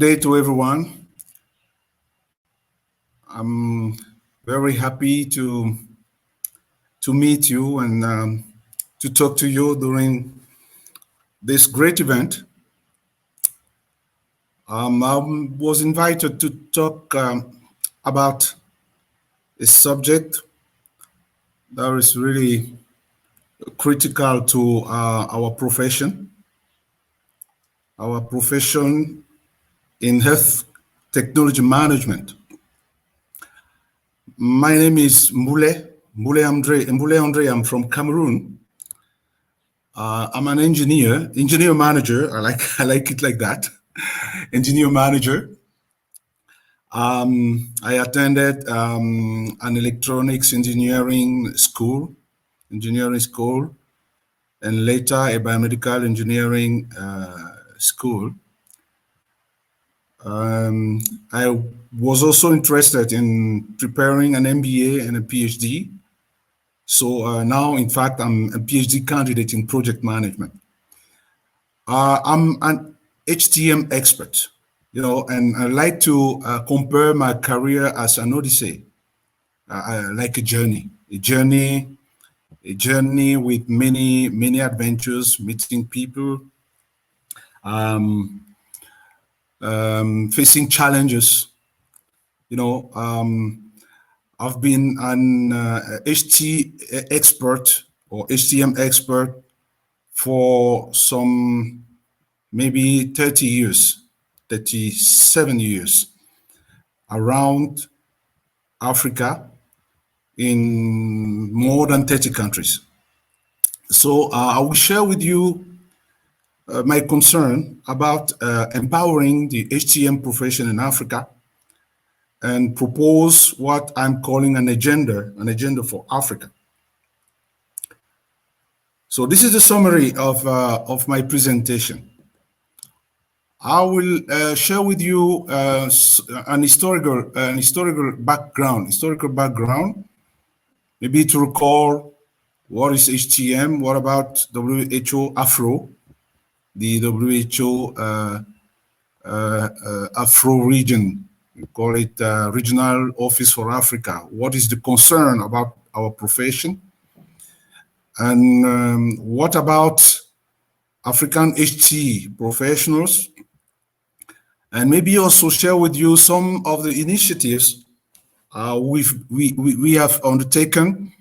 day to everyone. I'm very happy to meet you and to talk to you during this great event. I was invited to talk about a subject that is really critical to our profession in health technology management. My name is Mboule Andre. I'm from Cameroon. I'm an engineer manager. I like it like that. Engineer manager. I attended an electronics engineering school, and later a biomedical engineering school. I was also interested in preparing an MBA and a PhD. So now, in fact, I'm a PhD candidate in project management. I'm an HTM expert, and I like to compare my career as an odyssey, like a journey with many adventures, meeting people, facing challenges. I've been an HT expert or HTM expert for some maybe 37 years around Africa in more than 30 countries. So I will share with you my concern about empowering the HTM profession in Africa and propose what I'm calling an agenda for Africa. So this is a summary of my presentation. I will share with you an historical background, maybe to recall what is HTM, what about WHO AFRO, the WHO AFRO region. We call it Regional Office for Africa. What is the concern about our profession? And what about African HT professionals? And maybe also share with you some of the initiatives we have undertaken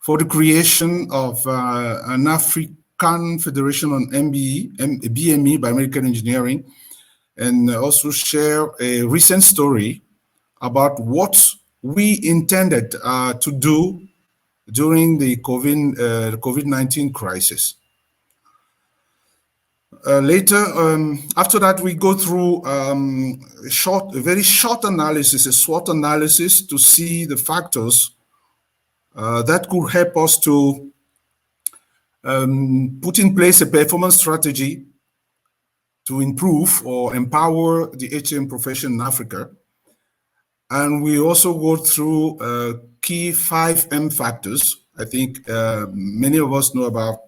for the creation of an African Federation on BME, Biomedical Engineering, and also share a recent story about what we intended to do during the COVID-19 crisis. Later, after that, we go through a very short analysis, a SWOT analysis, to see the factors that could help us to put in place a performance strategy to improve or empower the HTM profession in Africa. And we also go through key 5M factors. I think many of us know about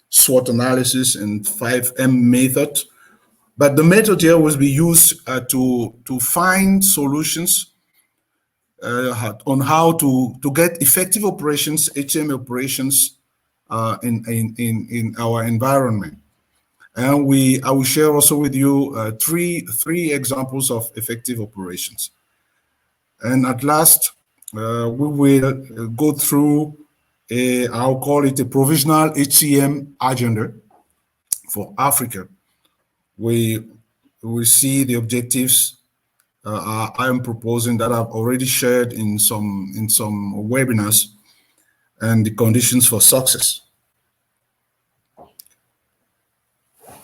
SWOT analysis and 5M method, but the method here will be used to find solutions on how to get effective operations, HTM operations in our environment. And I will share also with you three examples of effective operations. And at last, we will go through I'll call it a provisional HTM agenda for Africa. We will see the objectives I am proposing that I've already shared in some webinars, and the conditions for success.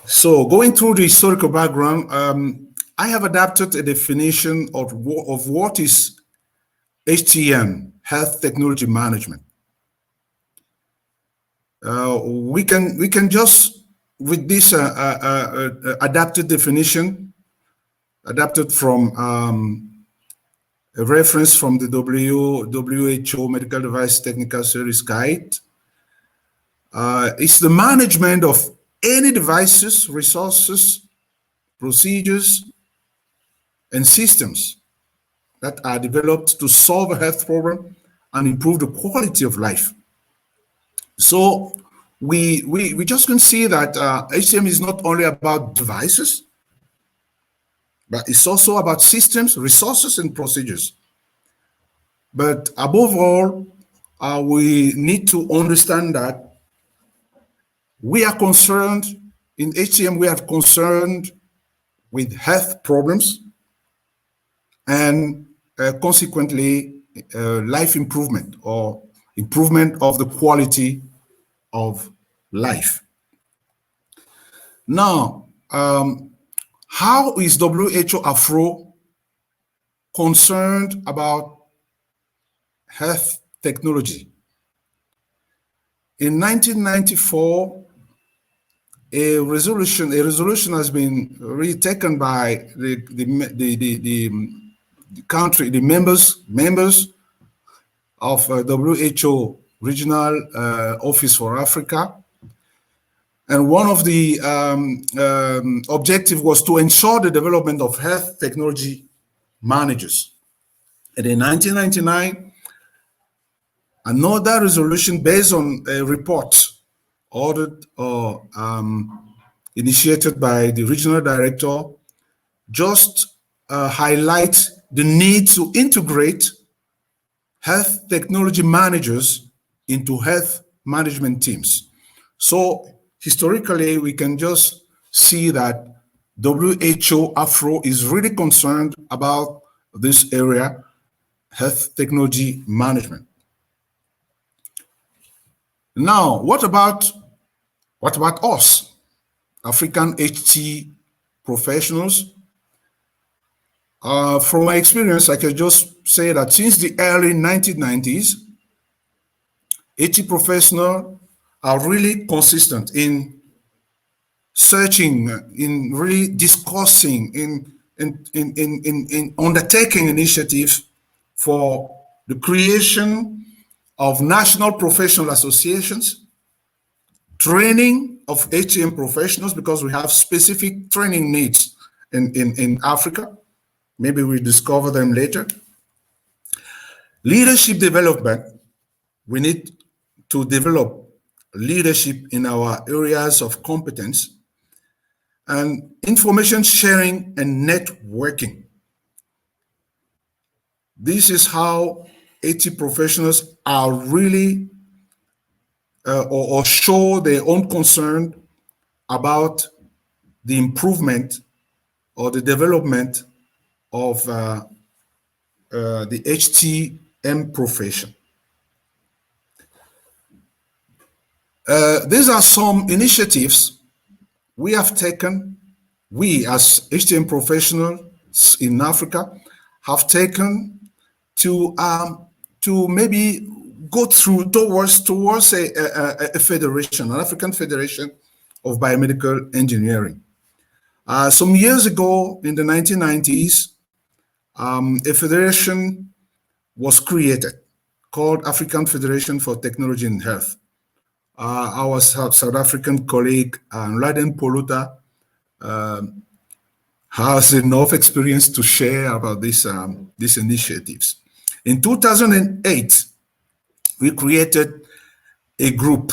So going through the historical background, I have adapted a definition of what is HTM, Health Technology Management. We can just, with this adapted definition, adapted from a reference from the WHO Medical Device Technical Service Guide. It's the management of any devices, resources, procedures, and systems that are developed to solve a health problem and improve the quality of life. So we just can see that HTM is not only about devices, but it's also about systems, resources, and procedures. But above all, we need to understand that we are concerned, in HTM, we are concerned with health problems and consequently life improvement or improvement of the quality of life. Now, how is WHO AFRO concerned about health technology? In 1994, a resolution has been really taken by the country, the members of WHO Regional Office for Africa. And one of the objectives was to ensure the development of health technology managers. And in 1999, another resolution based on a report ordered or initiated by the regional director just highlight the need to integrate health technology managers into health management teams. So historically, we can just see that WHO AFRO is really concerned about this area, health technology management. Now, what about us, African HT professionals? From my experience, I can just say that since the early 1990s, HT professionals are really consistent in searching, in really discussing, in undertaking initiatives for the creation of national professional associations, training of HTM professionals, because we have specific training needs in Africa. Maybe we'll discover them later. Leadership development. We need to develop leadership in our areas of competence, and information sharing and networking. This is how HT professionals are really or show their own concern about the improvement or the development of the HTM profession. These are some initiatives we have taken, we as HTM professionals in Africa have taken to maybe go towards a federation, an African Federation of Biomedical Engineering. Some years ago, in the 1990s, a federation was created called African Federation for Technology and Health. Our South African colleague, Laden Poluta, has enough experience to share about these initiatives. In 2008, we created a group.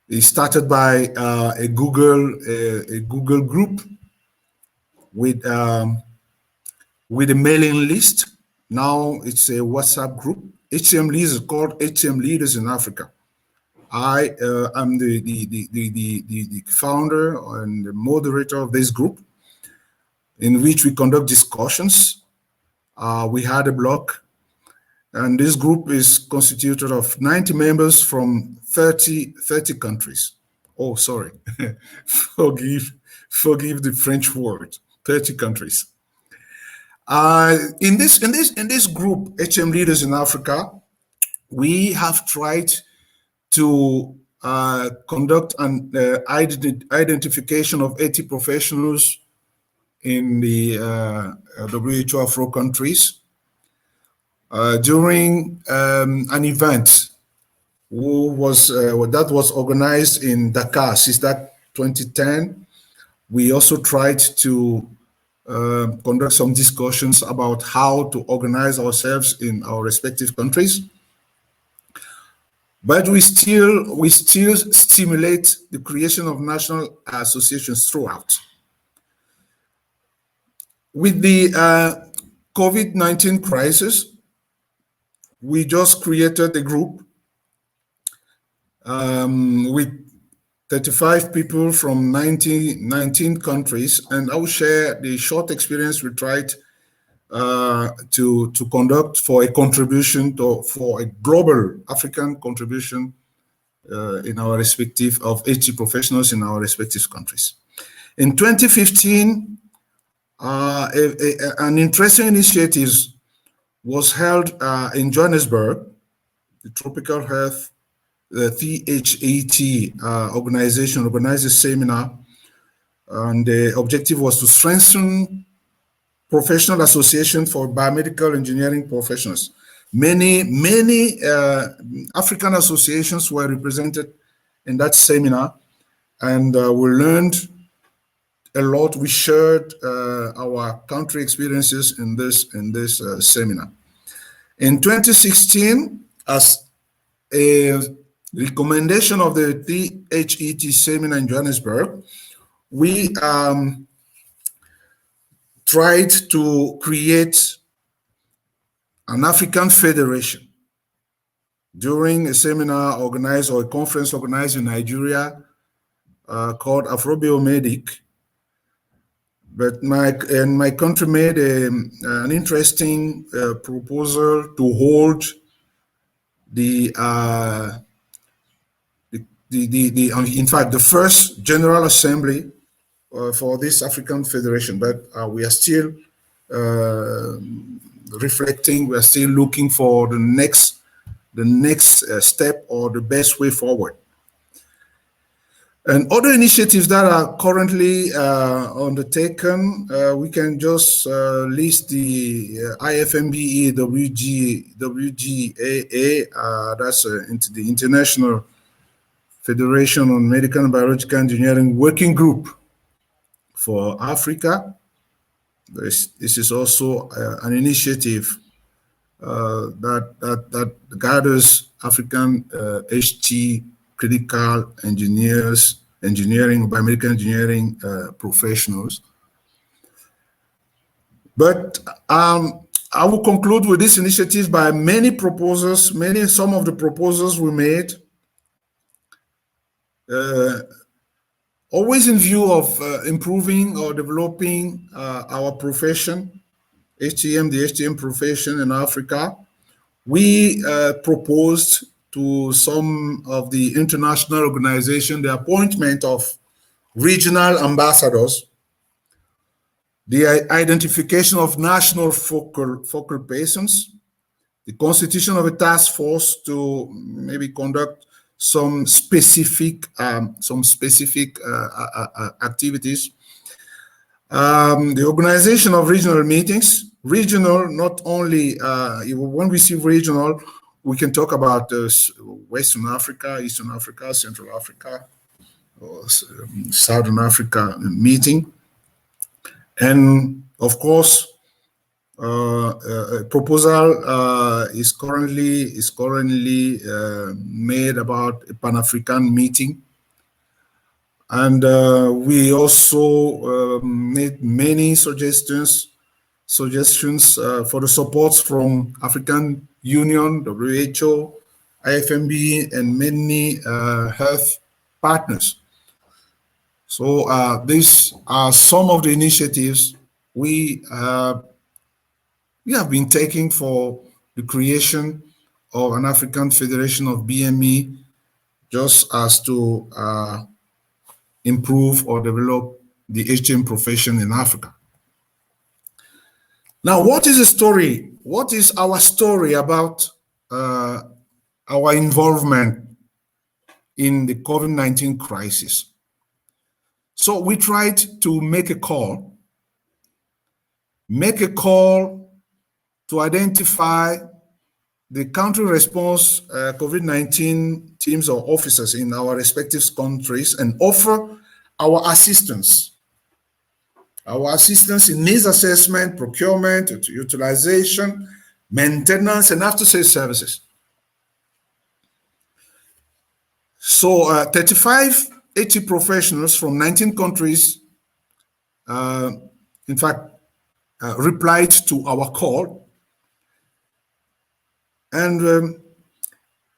It started by a Google group with a mailing list. Now it's a WhatsApp group. HTM Leaders, called HTM Leaders in Africa. I am the founder and the moderator of this group, in which we conduct discussions. We had a blog, and this group is constituted of 90 members from 30 countries. Oh, sorry, forgive the French word, 30 countries. In this group, HTM Leaders in Africa, we have tried to conduct an identification of 80 professionals in the WHO AFRO countries during an event that was organized in Dakar since that 2010. We also tried to conduct some discussions about how to organize ourselves in our respective countries. But we still stimulate the creation of national associations throughout. With the COVID-19 crisis, we just created a group with 35 people from 19 countries, and I will share the short experience we tried to conduct for a contribution for a global African contribution in our respective of HT professionals in our respective countries. In 2015, an interesting initiative was held in Johannesburg. The Tropical Health, the THAT organization organized a seminar, and the objective was to strengthen professional association for biomedical engineering professionals. Many African associations were represented in that seminar, and we learned a lot. We shared our country experiences in this seminar. In 2016, as a recommendation of the THET seminar in Johannesburg, we tried to create an African federation during a seminar organized or a conference organized in Nigeria called AFRO Biomedical. But my country made an interesting proposal to hold in fact, the first General Assembly for this African Federation, but we are still reflecting, we are still looking for the next step or the best way forward. And other initiatives that are currently undertaken, we can just list the IFBME, WGAA, that's the International Federation on Medical and Biological Engineering Working Group for Africa. This is also an initiative that gathers African HT critical engineering, biomedical engineering professionals. But I will conclude with this initiative by many proposals, some of the proposals we made, always in view of improving or developing our profession, HTM, the HTM profession in Africa. We proposed to some of the international organizations the appointment of regional ambassadors, the identification of national focal persons, the constitution of a task force to maybe conduct some specific activities, the organization of regional meetings. Regional, not only when we see regional, we can talk about Western Africa, Eastern Africa, Central Africa, or Southern Africa meeting. And of course, a proposal is currently made about a Pan-African meeting. And we also made many suggestions for the supports from African Union, WHO, AFBME, and many health partners. So these are some of the initiatives we have been taking for the creation of an African Federation of BME, just as to improve or develop the HTM profession in Africa. Now, what is the story? What is our story about our involvement in the COVID-19 crisis? So we tried to make a call to identify the country response COVID-19 teams or officers in our respective countries and offer our assistance our assistance in needs assessment, procurement, utilization, maintenance, and after-sales services. So 35 HT professionals from 19 countries, in fact, replied to our call. And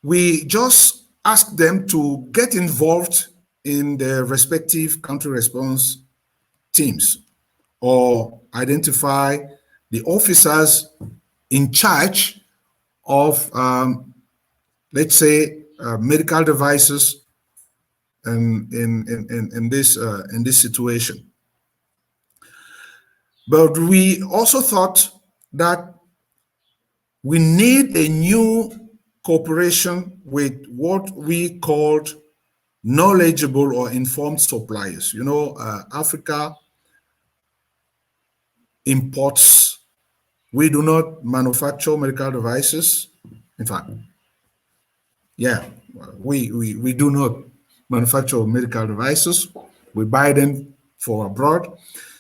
we just asked them to get involved in their respective country response teams or identify the officers in charge of, let's say, medical devices in this situation. But we also thought that we need a new cooperation with what we called knowledgeable or informed suppliers. You know, Africa imports. We do not manufacture medical devices. In fact, yeah, we do not manufacture medical devices. We buy them for abroad.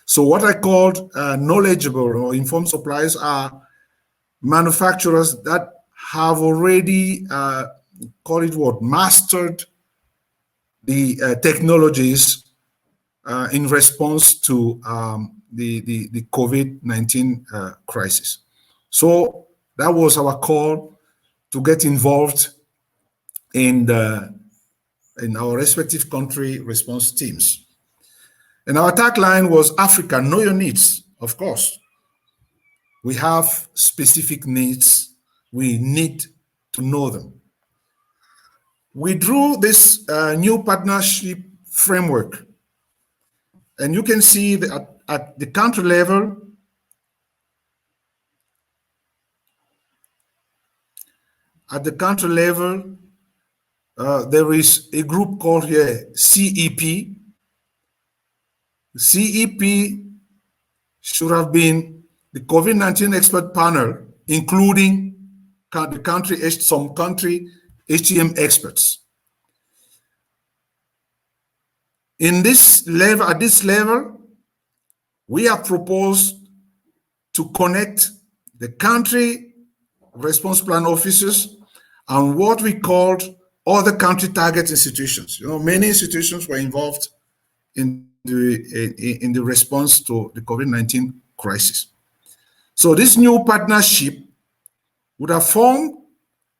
So what I called knowledgeable or informed suppliers are manufacturers that have already, call it what, mastered the technologies in response to the COVID-19 crisis. So that was our call to get involved in our respective country response teams. And our tagline was Africa, know your needs, of course. We have specific needs. We need to know them. We drew this new partnership framework. And you can see that at the country level, there is a group called here CEP. CEP should have been the COVID-19 expert panel, including some country HTM experts. At this level, we have proposed to connect the country response plan officers and what we called other country target institutions. You know, many institutions were involved in the response to the COVID-19 crisis. So this new partnership would have formed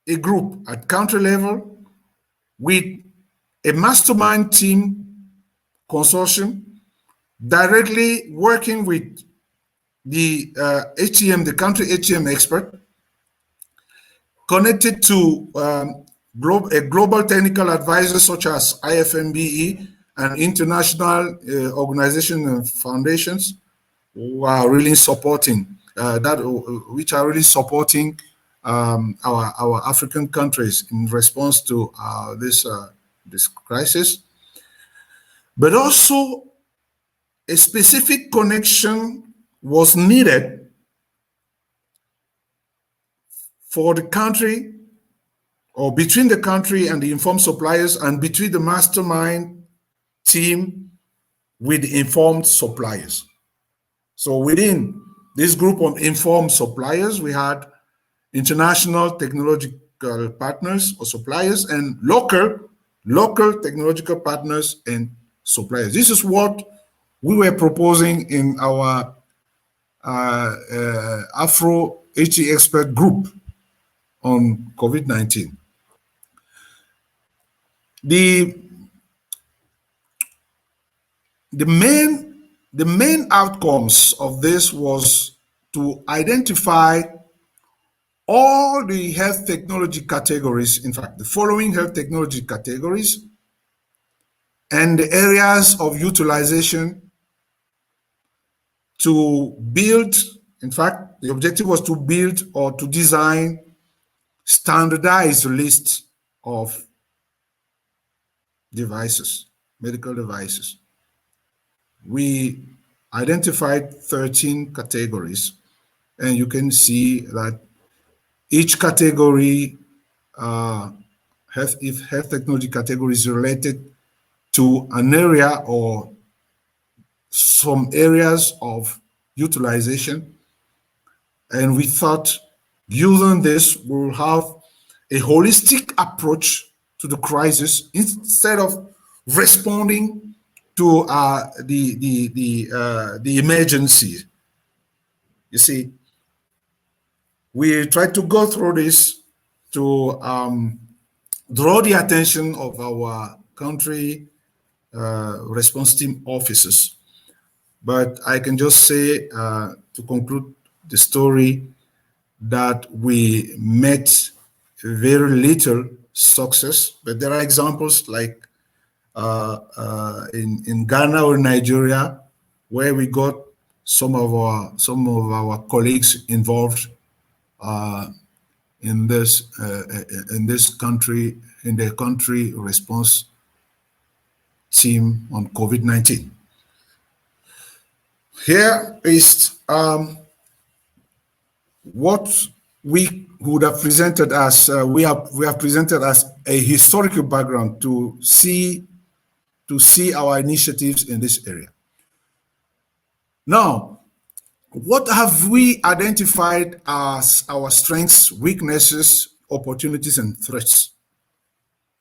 a group at country level with a mastermind team consortium directly working with the HTM, the country HTM expert, connected to a global technical advisor such as AFBME and international organizations and foundations who are really supporting which are really supporting our African countries in response to this crisis. But also a specific connection was needed for the country, or between the country and the informed suppliers, and between the mastermind team with the informed suppliers. So within this group of informed suppliers, we had international technological partners or suppliers and local technological partners and suppliers. This is what we were proposing in our AFRO HT Expert group on COVID-19. The main outcomes of this was to identify all the health technology categories, in fact, the following health technology categories, and the areas of utilization to build. In fact, the objective was to build or to design standardized list of devices, medical devices. We identified 13 categories, and you can see that each category, if health technology category is related to an area or some areas of utilization, and we thought using this we'll have a holistic approach to the crisis instead of responding to the emergency. You see, we tried to go through this to draw the attention of our country response team officers. But I can just say, to conclude the story, that we met very little success. But there are examples like in Ghana or Nigeria, where we got some of our colleagues involved in the country response team on COVID-19. Here is what we would have presented as we have presented as a historical background to see our initiatives in this area. Now, what have we identified as our strengths, weaknesses, opportunities, and threats?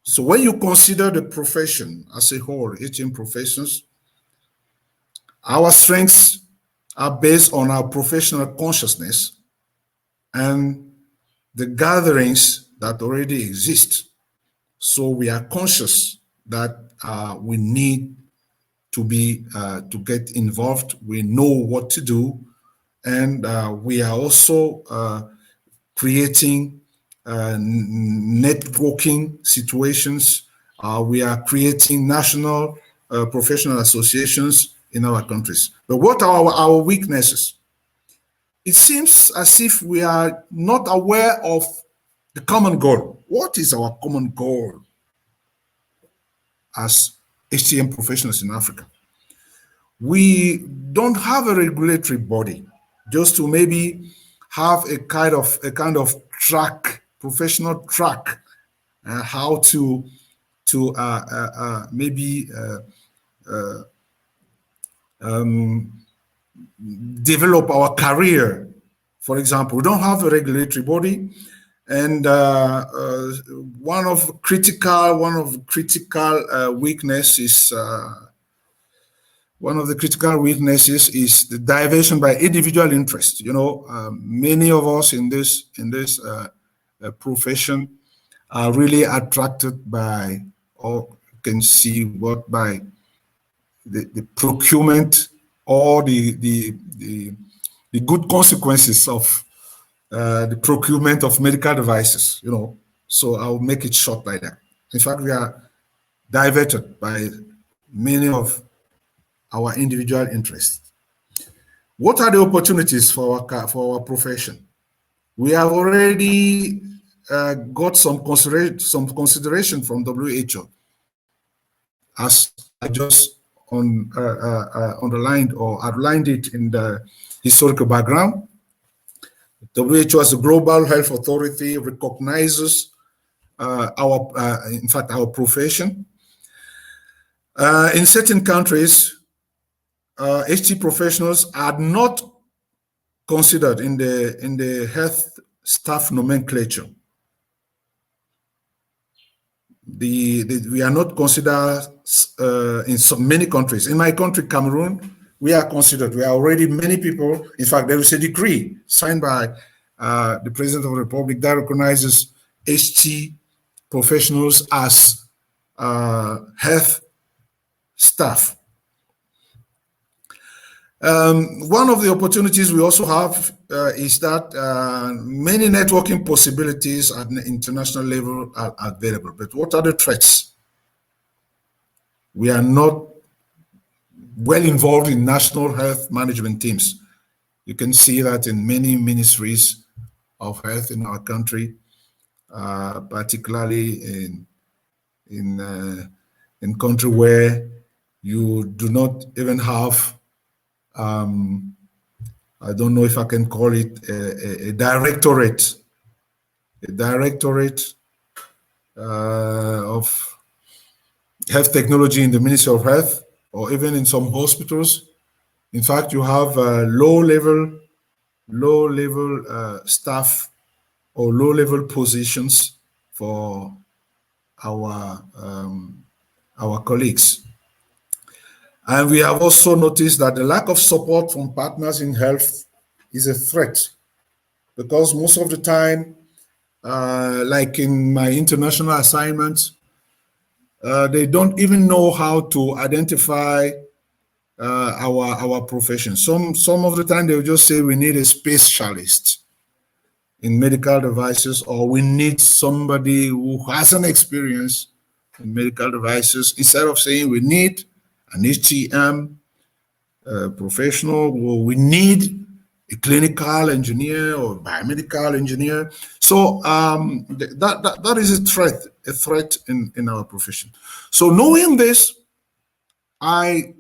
So when you consider the profession as a whole, HTM professions, our strengths are based on our professional consciousness and the gatherings that already exist. So we are conscious that we need to get involved. We know what to do, and we are also creating networking situations. We are creating national professional associations in our countries. But what are our weaknesses? It seems as if we are not aware of the common goal. What is our common goal as HTM professionals in Africa? We don't have a regulatory body just to maybe have a kind of track, professional track, how to maybe develop our career. For example, we don't have a regulatory body, and one of the critical weaknesses is the diversion by individual interest. You know, many of us in this profession are really attracted by, or can see what, by the procurement or the good consequences of the procurement of medical devices, you know. So I'll make it short like that. In fact, we are diverted by many of our individual interests. What are the opportunities for our profession? We have already got some consideration from WHO, as I just underlined or outlined it in the historical background. WHO as a global health authority recognizes our profession. In certain countries, HT professionals are not considered in the health staff nomenclature. We are not considered in many countries. In my country, Cameroon, we are considered. We are already many people. In fact, there is a decree signed by the President of the Republic that recognizes HT professionals as health staff. One of the opportunities we also have is that many networking possibilities at the international level are available. But what are the threats? We are not well involved in national health management teams. You can see that in many ministries of health in our country, particularly in country where you do not even have I don't know if I can call it a directorate of health technology in the Ministry of Health, or even in some hospitals. In fact, you have low-level staff or low-level positions for our colleagues. And we have also noticed that the lack of support from partners in health is a threat, because most of the time, like in my international assignments, they don't even know how to identify our profession. Some of the time they'll just say we need a specialist in medical devices, or we need somebody who has an experience in medical devices, instead of saying we need an HTM professional, or we need a clinical engineer or biomedical engineer. So that is a threat in our profession. So knowing this, I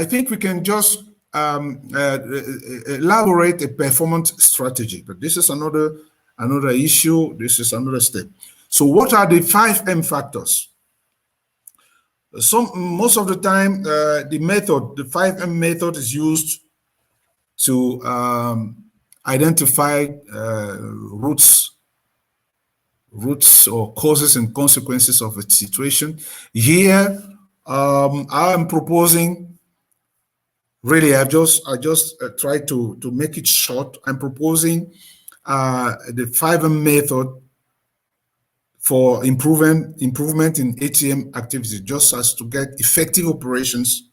think we can just elaborate a performance strategy, but this is another issue. This is another step. So what are the 5M factors? Most of the time, the 5M method is used to identify roots or causes and consequences of a situation. Here, I am proposing, really, I just try to make it short. I'm proposing the 5M method for improvement in HTM activity, just as to get effective operations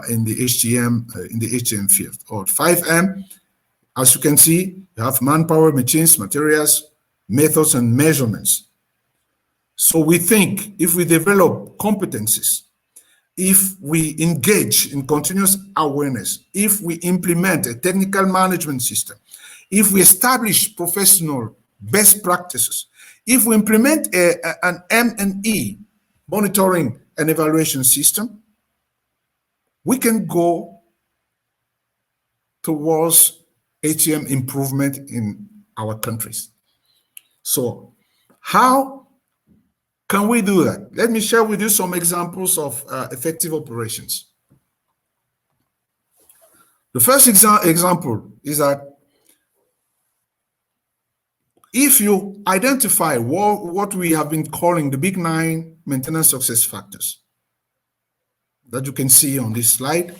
in the HTM field. Or 5M, as you can see, you have manpower, machines, materials, methods, and measurements. So we think if we develop competencies, if we engage in continuous awareness, if we implement a technical management system, if we establish professional best practices, if we implement an M&E, monitoring and evaluation system, we can go towards HTM improvement in our countries. So how can we do that? Let me share with you some examples of effective operations. The first example is that if you identify what we have been calling the big 9 maintenance success factors that you can see on this slide,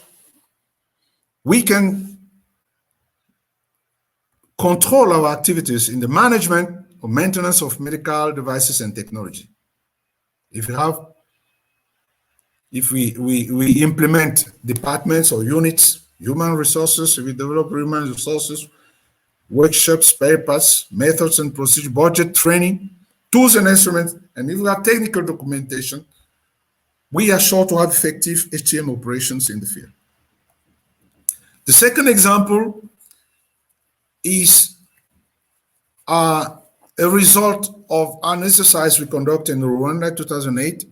we can control our activities in the management or maintenance of medical devices and technology. If we implement departments or units, human resources, if we develop human resources, workshops, spare parts, methods and procedure, budget, training, tools and instruments, and if we have technical documentation, we are sure to have effective HTM operations in the field. The second example is a result of an exercise we conducted in Rwanda 2008.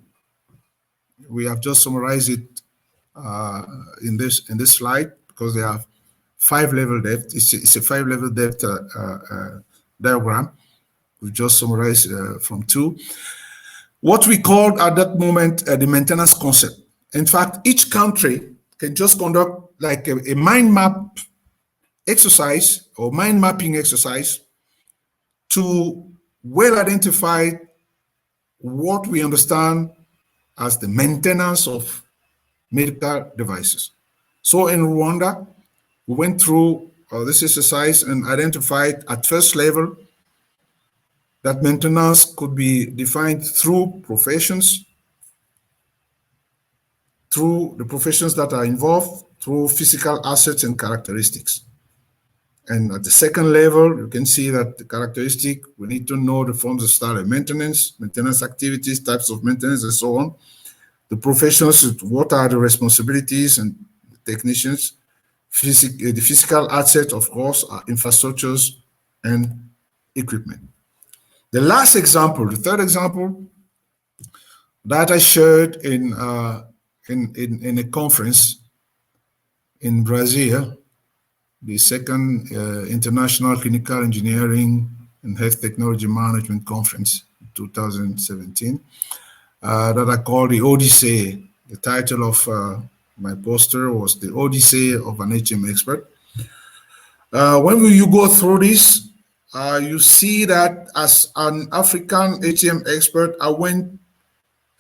We have just summarized it in this slide because they have 5-level depth. It's a 5-level depth diagram. We just summarized from 2. What we called at that moment the maintenance concept. In fact, each country can just conduct like a mind map exercise or mind mapping exercise to well identify what we understand as the maintenance of medical devices. So in Rwanda, we went through this exercise and identified at first level that maintenance could be defined through professions, through the professions that are involved, through physical assets and characteristics. And at the second level, you can see that the characteristic, we need to know the forms of style of maintenance activities, types of maintenance, and so on. The professionals, what are the responsibilities and the technicians, the physical assets, of course, are infrastructures and equipment. The last example, the third example that I shared in a conference in Brazil, the second International Clinical Engineering and Health Technology Management Conference in 2017, that I call the Odyssey. The title of My poster was the Odyssey of an HTM expert. When you go through this, you see that as an African HTM expert, I went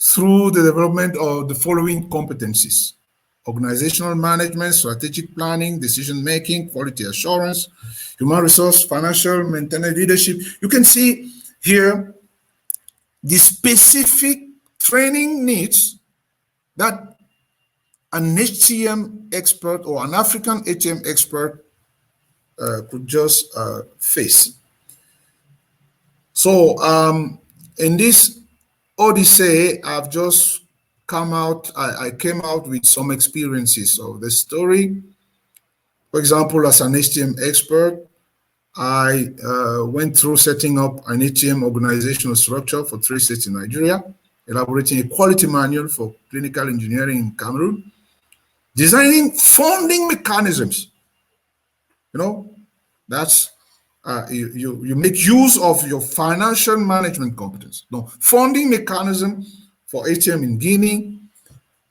through the development of the following competencies: organizational management, strategic planning, decision-making, quality assurance, human resource, financial, maintenance, leadership. You can see here the specific training needs that an HTM expert or an African HTM expert could just face. So in this Odyssey, I've just I came out with some experiences of the story. For example, as an HTM expert, I went through setting up an HTM organizational structure for 3 states in Nigeria, elaborating a quality manual for clinical engineering in Cameroon, designing funding mechanisms. You know, that's you make use of your financial management competence. No, funding mechanism for HTM in Guinea,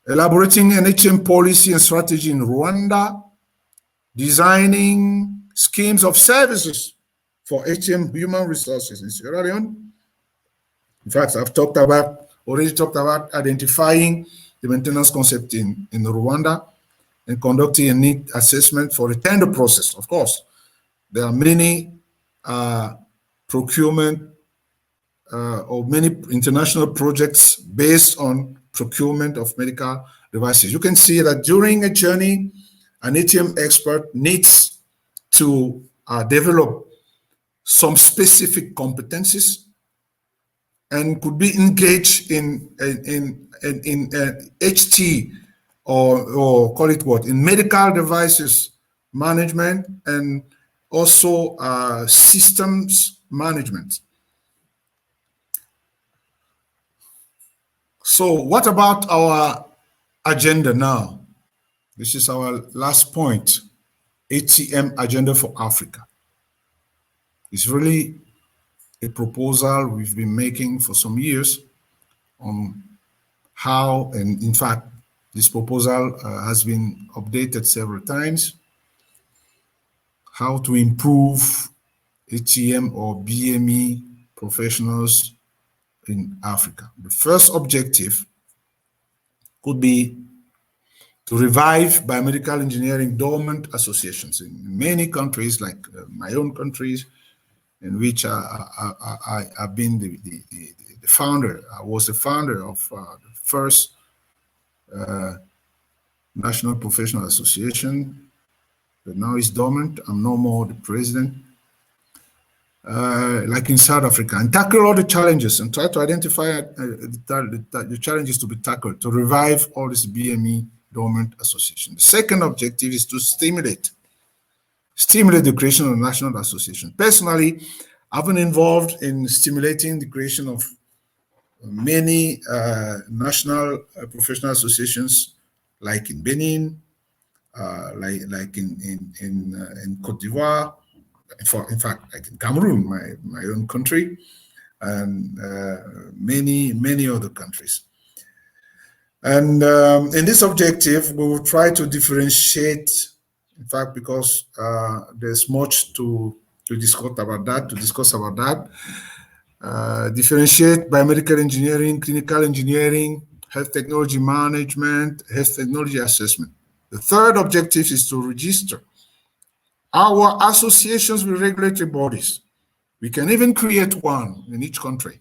elaborating an HTM policy and strategy in Rwanda, designing schemes of services for HTM human resources in Sierra Leone. In fact, I've already talked about identifying the maintenance concept in Rwanda and conducting a need assessment for the tender process. Of course, there are many procurement or many international projects based on procurement of medical devices. You can see that during a journey, an HTM expert needs to develop some specific competencies and could be engaged in HT or call it what, in medical devices management and also systems management. So what about our agenda now? This is our last point, HTM agenda for Africa. It's really a proposal we've been making for some years on how, and in fact, this proposal has been updated several times, how to improve HTM or BME professionals in Africa. The first objective could be to revive biomedical engineering dormant associations in many countries, like my own countries, in which I've been the founder. I was the founder of the first National Professional Association, but now it's dormant. I'm no more the president. Like in South Africa, and tackle all the challenges and try to identify the challenges to be tackled to revive all this BME dormant association. The second objective is to stimulate the creation of a national association. Personally, I've been involved in stimulating the creation of many national professional associations, like in Benin, like in Cote d'Ivoire, in fact, like in Cameroon, my own country, and many other countries. And in this objective, we will try to differentiate, in fact, because there's much to discuss about that, differentiate biomedical engineering, clinical engineering, health technology management, health technology assessment. The third objective is to register our associations with regulatory bodies. We can even create one in each country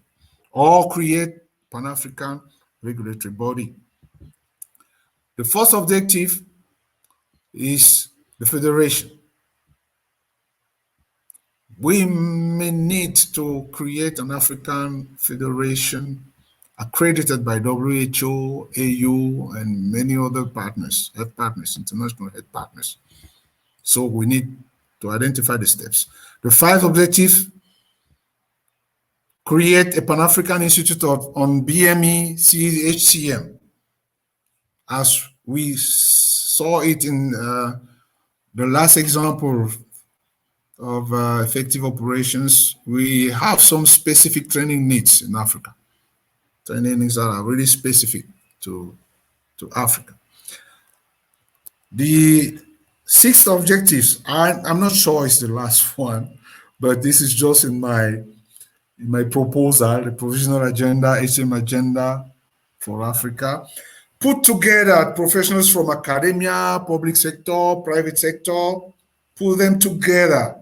or create Pan-African regulatory body. The fourth objective is the federation. We may need to create an African federation accredited by WHO, AU, and many other partners, health partners, international health partners. So we need to identify the steps. The fifth objective, create a Pan-African Institute on BME HTM. As we saw it in the last example of effective operations, we have some specific training needs in Africa. Training needs that are really specific to Africa. The sixth objectives, I'm not sure it's the last one, but this is just in my proposal, the provisional agenda, HTM agenda for Africa. Put together professionals from academia, public sector, private sector, put them together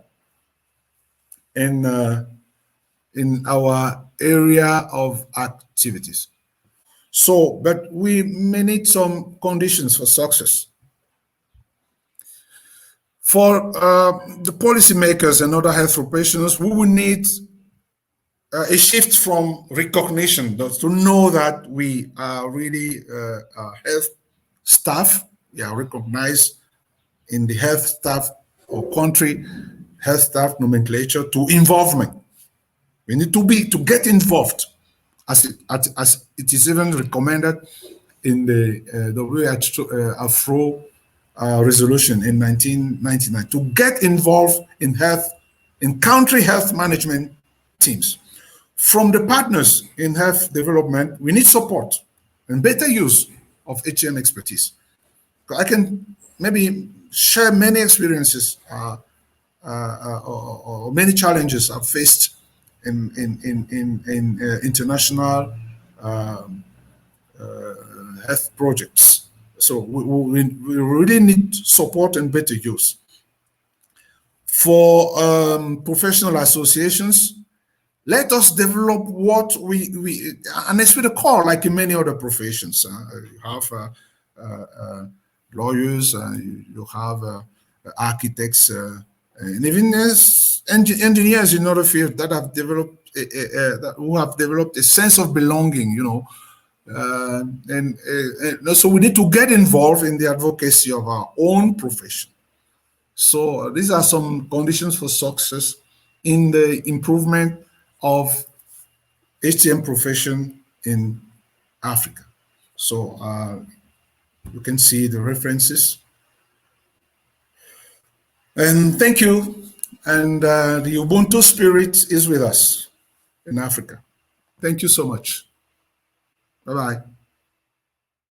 in our area of activities. So, but we may need some conditions for success. For the policymakers and other health professionals, we will need a shift from recognition to know that we are really health staff. We are recognized in the health staff or country health staff nomenclature to involvement. We need to get involved, as it is even recommended in the AFRO resolution in 1999, to get involved in country health management teams. From the partners in health development, we need support and better use of HTM expertise. I can maybe share many experiences or many challenges I've faced in international health projects. So we really need support and better use. For professional associations, let us develop what and it's with a core, like in many other professions. You have lawyers, you have architects, and even engineers in other fields that have developed who have developed a sense of belonging, and so we need to get involved in the advocacy of our own profession. So these are some conditions for success in the improvement of HTM profession in Africa. So you can see the references. And thank you. And the Ubuntu spirit is with us in Africa. Thank you so much. Bye-bye.